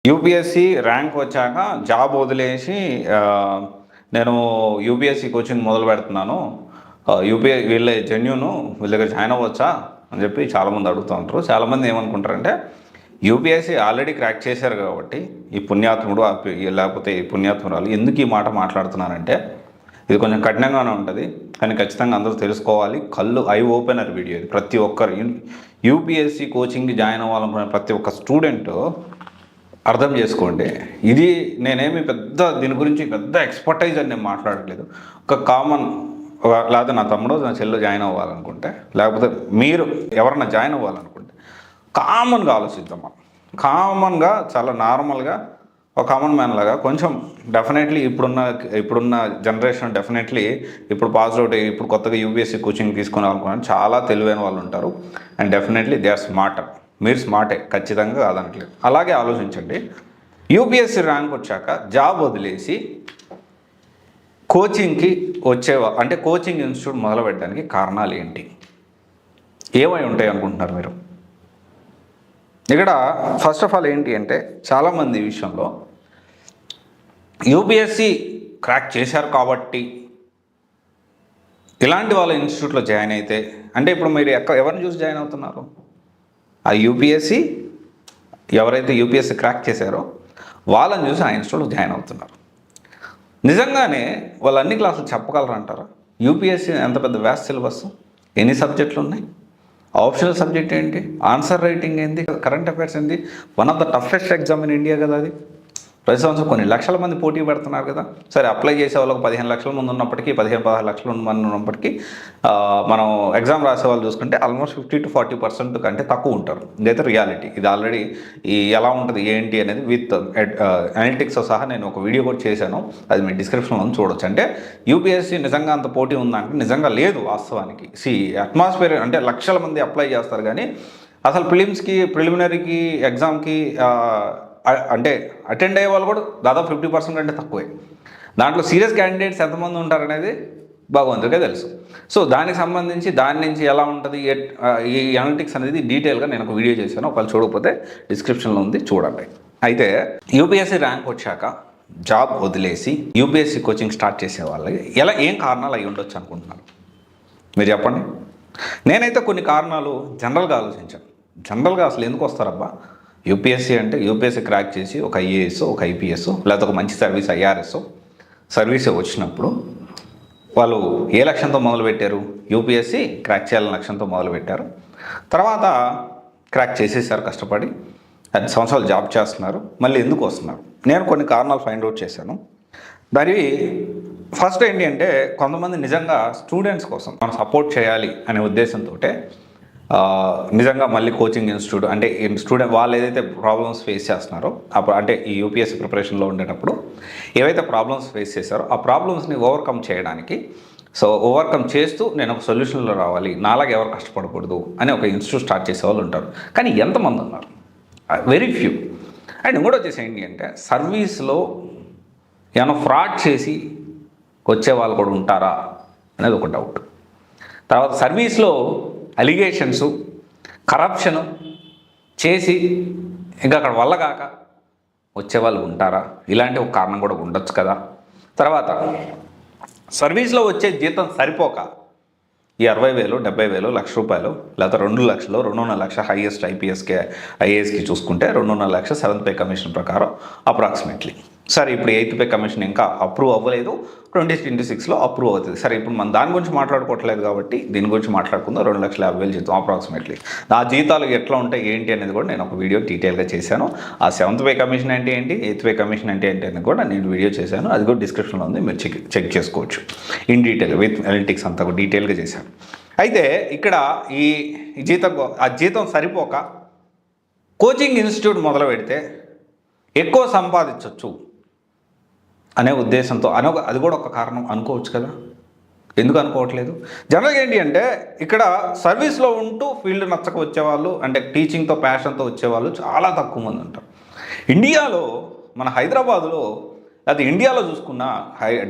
UPSC rank వచ్చాక job వదిలేసి నేను యూపీఎస్సీ కోచింగ్ మొదలు పెడుతున్నాను, వీళ్ళ జెన్యూను వీళ్ళ దగ్గర జాయిన్ అవ్వచ్చా అని చెప్పి చాలామంది అడుగుతూ ఉంటారు. చాలామంది ఏమనుకుంటారంటే యూపీఎస్సీ ఆల్రెడీ క్రాక్ చేశారు కాబట్టి ఈ పుణ్యాత్ముడు లేకపోతే ఈ పుణ్యాత్మురాలు ఎందుకు ఈ మాట మాట్లాడుతున్నానంటే ఇది కొంచెం కఠినంగానే ఉంటుంది, కానీ ఖచ్చితంగా అందరూ తెలుసుకోవాలి. ఐ ఓపెనర్ వీడియో ఇది. ప్రతి ఒక్కరు యూపీఎస్సీ కోచింగ్కి జాయిన్ అవ్వాలనుకునే ప్రతి ఒక్క స్టూడెంట్ అర్థం చేసుకోండి. ఇది నేనేమి దీని గురించి పెద్ద ఎక్స్పర్టైజ్ అని నేను మాట్లాడట్లేదు. ఒక కామన్, లేకపోతే నా తమ్ముడు నా చెల్లు జాయిన్ అవ్వాలనుకుంటే, లేకపోతే మీరు ఎవరన్నా జాయిన్ అవ్వాలనుకుంటే కామన్గా ఆలోచిద్దాం. కామన్గా చాలా నార్మల్గా ఒక కామన్ మ్యాన్ లాగా కొంచెం డెఫినెట్లీ ఇప్పుడున్న జనరేషన్ డెఫినెట్లీ ఇప్పుడు పాస్ అవుట్ అయ్యి ఇప్పుడు కొత్తగా యూపీఎస్సీ కోచింగ్ తీసుకుని అనుకున్నాను చాలా తెలివైన వాళ్ళు ఉంటారు. And definitely they are smarter. మీరు స్మార్టే, ఖచ్చితంగా కాదనట్లేదు. అలాగే ఆలోచించండి. యూపీఎస్సీ ర్యాంక్ వచ్చాక జాబ్ వదిలేసి కోచింగ్కి అంటే కోచింగ్ ఇన్స్టిట్యూట్ మొదలు పెట్టడానికి కారణాలు ఏంటి, ఏమై ఉంటాయి అనుకుంటున్నారు మీరు? ఇక్కడ ఫస్ట్ ఆఫ్ ఆల్ ఏంటి అంటే చాలామంది ఈ విషయంలో యూపీఎస్సీ క్రాక్ చేశారు కాబట్టి ఇలాంటి వాళ్ళ ఇన్స్టిట్యూట్లో జాయిన్ అయితే, అంటే ఇప్పుడు మీరు ఎవరిని చూసి జాయిన్ అవుతున్నారు? ఆ ఎవరైతే యూపీఎస్సీ క్రాక్ చేశారో వాళ్ళని చూసి ఆ ఇన్స్టిట్యూట్లో జాయిన్ అవుతున్నారు. నిజంగానే వాళ్ళు అన్ని క్లాసులు చెప్పగలరు అంటారా? యూపీఎస్సీ ఎంత పెద్ద వ్యాస్ట్ సిలబస్, ఎన్ని సబ్జెక్టులు ఉన్నాయి, ఆప్షనల్ సబ్జెక్ట్ ఏంటి, ఆన్సర్ రైటింగ్ ఏంటి, కరెంట్ అఫైర్స్ ఏంటి, one of the toughest exam in India కదా అది. ప్రతి సంవత్సరం కొన్ని లక్షల మంది పోటీ పెడుతున్నారు కదా. సరే, అప్లై చేసే వాళ్ళకి 15 లక్షల మంది ఉన్నప్పటికీ 16 లక్షల మంది ఉన్నప్పటికీ మనం ఎగ్జామ్ రాసే వాళ్ళు చూసుకుంటే ఆల్మోస్ట్ 50 to 40% కంటే తక్కువ ఉంటారు. ఇదైతే రియాలిటీ. ఇది ఆల్రెడీ ఎలా ఉంటుంది ఏంటి అనేది విత్ అనలిటిక్స్తో సహా నేను ఒక వీడియో కూడా చేశాను, అది మీ డిస్క్రిప్షన్లో చూడొచ్చు. అంటే యూపీఎస్సీ నిజంగా అంత పోటీ ఉందంటే నిజంగా లేదు వాస్తవానికి. అట్మాస్ఫియర్ అంటే లక్షల మంది అప్లై చేస్తారు, కానీ అసలు ప్రిలిమినరీకి ఎగ్జామ్కి అంటే అటెండ్ అయ్యే వాళ్ళు కూడా దాదాపు 50% కంటే తక్కువే. దాంట్లో సీరియస్ క్యాండిడేట్స్ ఎంతమంది ఉంటారనేది భగవంతుడికే తెలుసు. సో దానికి సంబంధించి దాని నుంచి ఎలా ఉంటుంది ఈ అనలిటిక్స్ అనేది డీటెయిల్గా నేను ఒక వీడియో చేశాను. ఒకవేళ చూడకపోతే డిస్క్రిప్షన్లో ఉంది, చూడండి. అయితే యూపీఎస్సీ ర్యాంక్ వచ్చాక జాబ్ వదిలేసి యూపీఎస్సీ కోచింగ్ స్టార్ట్ చేసే వాళ్ళకి ఏం కారణాలు అయి ఉండొచ్చు అనుకుంటున్నారు మీరు చెప్పండి. నేనైతే కొన్ని కారణాలు జనరల్గా ఆలోచించాను. జనరల్గా అసలు ఎందుకు వస్తారబ్బా యూపీఎస్సీ అంటే, యూపీఎస్సీ క్రాక్ చేసి ఒక ఐఏఎస్, ఒక ఐపీఎస్, లేకపోతే ఒక మంచి సర్వీస్ ఐఆర్ఎస్ సర్వీస్ వచ్చినప్పుడు వాళ్ళు ఏ లక్ష్యంతో మొదలుపెట్టారు? యూపీఎస్సీ క్రాక్ చేయాలని లక్ష్యంతో మొదలుపెట్టారు. తర్వాత క్రాక్ చేసేసారు కష్టపడి, 10 సంవత్సరాలు జాబ్ చేస్తున్నారు. మళ్ళీ ఎందుకు వస్తున్నారు? నేను కొన్ని కారణాలు ఫైండ్ అవుట్ చేశాను. దాని ఫస్ట్ ఏంటి అంటే, కొంతమంది నిజంగా స్టూడెంట్స్ కోసం మనం సపోర్ట్ చేయాలి అనే ఉద్దేశంతో నిజంగా మళ్ళీ కోచింగ్ ఇన్స్టిట్యూట్ అంటే స్టూడెంట్ వాళ్ళు ఏదైతే ప్రాబ్లమ్స్ ఫేస్ చేస్తున్నారో అంటే ఈ యూపీఎస్సీ ప్రిపరేషన్లో ఉండేటప్పుడు ఏవైతే ప్రాబ్లమ్స్ ఫేస్ చేశారో ఆ ప్రాబ్లమ్స్ని ఓవర్కమ్ చేయడానికి, ఓవర్కమ్ చేస్తూ నేను ఒక సొల్యూషన్లో రావాలి, నాలాగా ఎవరు కష్టపడకూడదు అని ఒక ఇన్స్టిట్యూట్ స్టార్ట్ చేసే వాళ్ళు ఉంటారు. కానీ ఎంతమంది ఉన్నారు? Very few. అండ్ ఇంకోటి వచ్చేసి ఏంటి అంటే, సర్వీస్లో ఏమైనా ఫ్రాడ్ చేసి వచ్చే వాళ్ళు కూడా ఉంటారా అనేది ఒక డౌట్. తర్వాత సర్వీస్లో అలిగేషన్స్, కరప్షను చేసి ఇంకా అక్కడ వల్ల కాక వచ్చేవాళ్ళు ఉంటారా? ఇలాంటి ఒక కారణం కూడా ఉండొచ్చు కదా. తర్వాత సర్వీస్లో వచ్చే జీతం సరిపోక ఈ 60,000, 70,000, ₹1,00,000 లేకపోతే 2 లక్షలు, 2.5 లక్ష హైయెస్ట్ ఐఏఎస్కి చూసుకుంటే 2.5 లక్ష 7th పే కమిషన్ ప్రకారం అప్రాక్సిమేట్లీ. సరే, ఇప్పుడు 8th పే కమిషన్ ఇంకా అప్రూవ్ అవ్వలేదు, 2026లో అప్రూవ్ అవుతుంది. సరే, ఇప్పుడు మనం దాని గురించి మాట్లాడుకోవట్లేదు కాబట్టి దీని గురించి మాట్లాడుకుందాం. 2,50,000 జీతం అప్రాక్సిమేట్లీ. ఆ జీతాలు ఎట్లా ఉంటాయి ఏంటి అనేది కూడా నేను ఒక వీడియో డీటెయిల్గా చేశాను. ఆ 7th పే కమిషన్ అంటే ఏంటి, 8th పే కమిషన్ అంటే ఏంటి అనేది కూడా నేను వీడియో చేశాను. అది కూడా డిస్క్రిప్షన్లో ఉంది, మీరు చెక్ చేసుకోవచ్చు. ఇన్ డీటెయిల్ విత్ అనలిటిక్స్ అంతా కూడా డీటెయిల్గా చేశాను. అయితే ఇక్కడ ఈ జీతం సరిపోక కోచింగ్ ఇన్స్టిట్యూట్ మొదలు పెడితే ఎక్కువ సంపాదించవచ్చు అనే ఉద్దేశంతో అది కూడా ఒక కారణం అనుకోవచ్చు కదా. ఎందుకు అనుకోవట్లేదు? జనరల్గా ఏంటి అంటే, ఇక్కడ సర్వీస్లో ఉంటూ ఫీల్డ్ నచ్చక వచ్చేవాళ్ళు, అంటే టీచింగ్తో ప్యాషన్తో వచ్చేవాళ్ళు చాలా తక్కువ మంది ఉంటారు. ఇండియాలో మన హైదరాబాదులో, లేకపోతే ఇండియాలో చూసుకున్నా,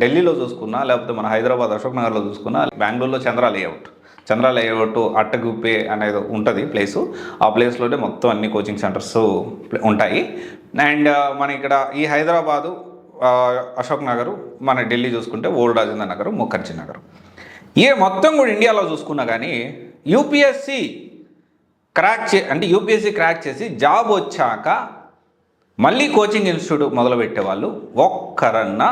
ఢిల్లీలో చూసుకున్నా, లేకపోతే మన హైదరాబాద్ అశోక్ నగర్లో చూసుకున్నా, బెంగళూరులో చంద్ర లేఅవుట్, చంద్ర లేఅవుట్ అట్టగుప్పే అనేది ఉంటుంది ప్లేసు. ఆ ప్లేస్లోనే మొత్తం అన్ని కోచింగ్ సెంటర్స్ ఉంటాయి. అండ్ మన ఇక్కడ ఈ హైదరాబాదు అశోక్ నగర్, మన ఢిల్లీ చూసుకుంటే ఓల్డ్ రాజేంద్ర నగర్, ముఖర్జీ నగర్. మొత్తం కూడా ఇండియాలో చూసుకున్నా కానీ యూపీఎస్సి యూపీఎస్సి క్రాక్ చేసి జాబ్ వచ్చాక మళ్ళీ కోచింగ్ ఇన్స్టిట్యూట్ మొదలుపెట్టే వాళ్ళు ఒక్కరన్నా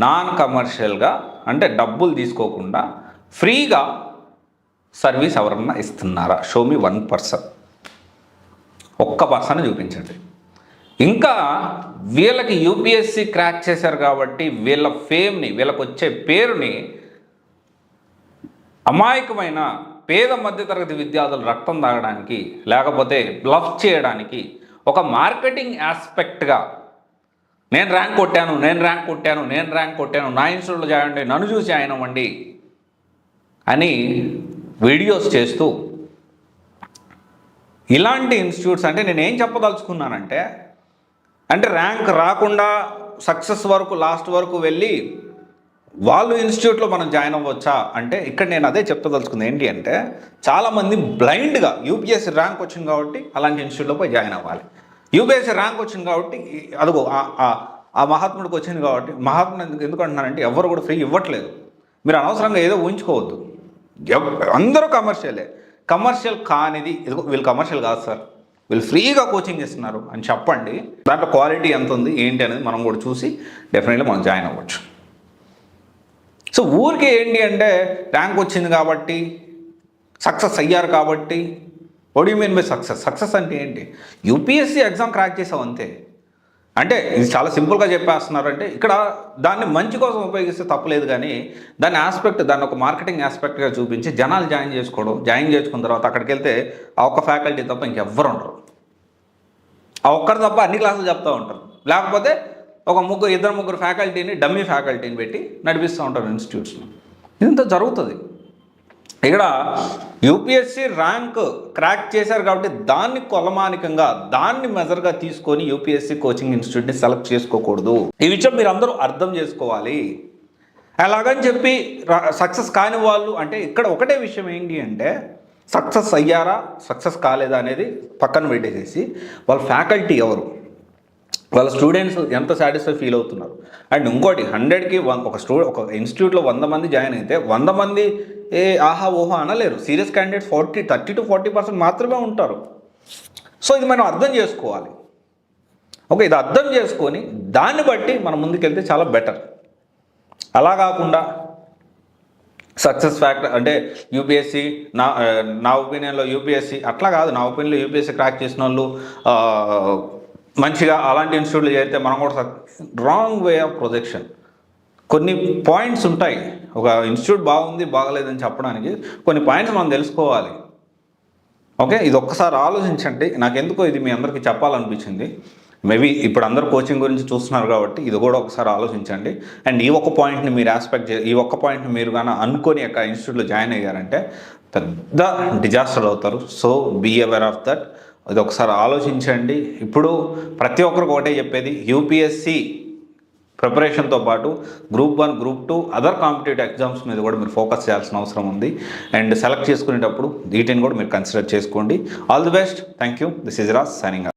నాన్ కమర్షియల్గా అంటే డబ్బులు తీసుకోకుండా ఫ్రీగా సర్వీస్ ఎవరన్నా ఇస్తున్నారా? Show me 1%. ఒక్క పర్సన్ చూపించండి. ఇంకా వీళ్ళకి యూపీఎస్సి క్రాక్ చేశారు కాబట్టి వీళ్ళ ఫేమ్ని, వీళ్ళకి వచ్చే పేరుని అమాయకమైన పేద మధ్యతరగతి విద్యార్థులు రక్తం తాగడానికి, లేకపోతే బ్లఫ్ చేయడానికి ఒక మార్కెటింగ్ ఆస్పెక్ట్గా నేను ర్యాంక్ కొట్టాను, నా ఇన్స్టిట్యూట్లో జాయిన్ నన్ను చూసి జాయిన్ అవ్వండి అని వీడియోస్ చేస్తూ ఇలాంటి ఇన్స్టిట్యూట్స్ అంటే నేనేం చెప్పదలుచుకున్నానంటే, ర్యాంక్ రాకుండా సక్సెస్ వరకు లాస్ట్ వరకు వెళ్ళి వాళ్ళు ఇన్స్టిట్యూట్లో మనం జాయిన్ అవ్వచ్చా అంటే, ఇక్కడ నేను అదే చెప్పదలుచుకుంది. ఏంటి అంటే, చాలామంది బ్లైండ్గా యూపీఎస్సీ ర్యాంక్ వచ్చింది కాబట్టి అలాంటి ఇన్స్టిట్యూట్లో పోయి జాయిన్ అవ్వాలి, యూపీఎస్సీ ర్యాంక్ వచ్చింది కాబట్టి అదిగో ఆ మహాత్ముడికి వచ్చింది కాబట్టి. మహాత్ముడు ఎందుకు అంటున్నానంటే, ఎవరు కూడా ఫ్రీ ఇవ్వట్లేదు. మీరు అనవసరంగా ఏదో ఊహించుకోవద్దు. అందరూ కమర్షియల్ కానిది ఇదిగో వీళ్ళు కమర్షియల్ కాదు సార్, వీళ్ళు ఫ్రీగా కోచింగ్ ఇస్తున్నారు అని చెప్పండి. దాంట్లో క్వాలిటీ ఎంత ఉంది ఏంటి అనేది మనం కూడా చూసి డెఫినెట్లీ మనం జాయిన్ అవ్వచ్చు. సో ఊరికే ఏంటి అంటే, ర్యాంక్ వచ్చింది కాబట్టి, సక్సెస్ అయ్యారు కాబట్టి. What you mean by success అంటే ఏంటి? యూపీఎస్సీ ఎగ్జామ్ క్రాక్ చేసావు అంతే. అంటే ఇది చాలా సింపుల్గా చెప్పేస్తున్నారు. అంటే ఇక్కడ దాన్ని మంచి కోసం ఉపయోగిస్తే తప్పలేదు, కానీ దాన్ని ఒక మార్కెటింగ్ ఆస్పెక్ట్గా చూపించి జనాలు జాయిన్ చేసుకున్న తర్వాత అక్కడికి వెళ్తే ఆ ఒక్క ఫ్యాకల్టీ తప్ప ఇంకెవ్వరు ఉండరు. ఆ ఒక్కరు తప్ప అన్ని క్లాసులు చెప్తూ ఉంటారు. లేకపోతే ఒక ఇద్దరు ముగ్గురు ఫ్యాకల్టీని, డమ్మీ ఫ్యాకల్టీని పెట్టి నడిపిస్తూ ఉంటారు ఇన్స్టిట్యూట్స్లో. ఇదంతా జరుగుతుంది. ఇక్కడ యూపీఎస్సీ ర్యాంక్ క్రాక్ చేశారు కాబట్టి దాన్ని కొలమానికంగా, దాన్ని మెజర్గా తీసుకొని యూపీఎస్సీ కోచింగ్ ఇన్స్టిట్యూట్ని సెలెక్ట్ చేసుకోకూడదు. ఈ విషయం మీరు అందరూ అర్థం చేసుకోవాలి. అలాగని చెప్పి సక్సెస్ కాని వాళ్ళు అంటే, ఇక్కడ ఒకటే విషయం ఏంటి అంటే, సక్సెస్ అయ్యారా సక్సెస్ కాలేదా అనేది పక్కన పెట్టేసేసి వాళ్ళ ఫ్యాకల్టీ ఎవరు, వాళ్ళ స్టూడెంట్స్ ఎంత సాటిస్ఫై ఫీల్ అవుతున్నారు. అండ్ ఇంకోటి 100కి ఒక ఇన్స్టిట్యూట్లో 100 మంది జాయిన్ అయితే 100 మంది ఆహా ఓహో అనలేరు. సీరియస్ క్యాండిడేట్స్ 30 to 40% మాత్రమే ఉంటారు. సో ఇది మనం అర్థం చేసుకోవాలి. ఓకే, ఇది అర్థం చేసుకొని దాన్ని బట్టి మనం ముందుకెళ్తే చాలా బెటర్. అలా కాకుండా సక్సెస్ ఫ్యాక్టర్ అంటే యూపీఎస్సీ నా ఒపీనియన్లో యూపీఎస్సీ అట్లా కాదు. నా ఒపీనియన్లో యూపీఎస్సీ క్రాక్ చేసిన వాళ్ళు మంచిగా అలాంటి ఇన్స్టిట్యూట్లు చేరితే మనం కూడా రాంగ్ వే ఆఫ్ ప్రొజెక్షన్. కొన్ని పాయింట్స్ ఉంటాయి. ఒక ఇన్స్టిట్యూట్ బాగుంది బాగలేదని చెప్పడానికి కొన్ని పాయింట్స్ మనం తెలుసుకోవాలి. ఓకే, ఇది ఒక్కసారి ఆలోచించండి. నాకెందుకో ఇది మీ అందరికీ చెప్పాలనిపించింది. మేబీ ఇప్పుడు అందరూ కోచింగ్ గురించి చూస్తున్నారు కాబట్టి ఇది కూడా ఒకసారి ఆలోచించండి. అండ్ ఈ ఒక్క పాయింట్ని మీరు ఈ ఒక్క పాయింట్ని మీరు కానీ అనుకొని యొక్క ఇన్స్టిట్యూట్లో జాయిన్ అయ్యారంటే పెద్ద డిజాస్టర్ అవుతారు. So be aware of that. అది ఒకసారి ఆలోచించండి. ఇప్పుడు ప్రతి ఒక్కరికి ఒకటే చెప్పేది, యూపీఎస్సీ ప్రిపరేషన్తో పాటు group 1, group 2 other competitive exams మీద కూడా మీరు ఫోకస్ చేయాల్సిన అవసరం ఉంది. అండ్ సెలెక్ట్ చేసుకునేటప్పుడు వీటిని కూడా మీరు కన్సిడర్ చేసుకోండి. All the best. Thank you. This is Raj signing.